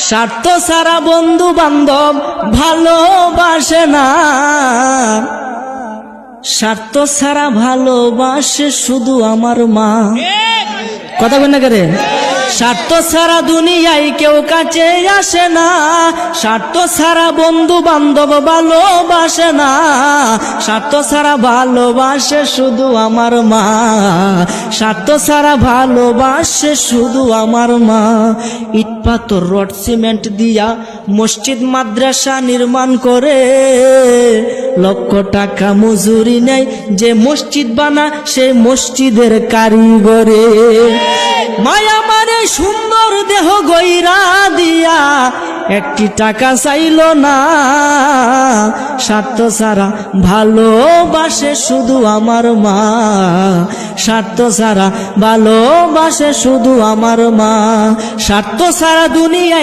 স্বার্থ ছাড়া বন্ধু বান্ধব ভালোবাসে না, স্বার্থ ছাড়া ভালোবাসে শুধু আমার মা। কথা বল না করে, স্বার্থ ছাড়া দুনিয়ায় কেউ কাছে আসে না, স্বার্থ ছাড়া বন্ধু বান্ধব ভালোবাসে না, স্বার্থ ছাড়া ভালোবাসে শুধু আমার মা, স্বার্থ ছাড়া ভালোবাসে শুধু আমার মা। ইট পাথর রড সিমেন্ট দিয়া মসজিদ মাদ্রাসা নির্মাণ করে, লক্ষ টাকা মজুরি নেয় যে মসজিদ বানা সেই মসজিদের কারিগরে। মায়া মানে সুন্দর দেহ গইরা দিয়া একটি টাকা চাইল না, স্বার্থ ছাড়া ভালোবাসে শুধু আমার মা, স্বার্থ ছাড়া ভালোবাসে শুধু আমার মা। স্বার্থ ছাড়া দুনিয়া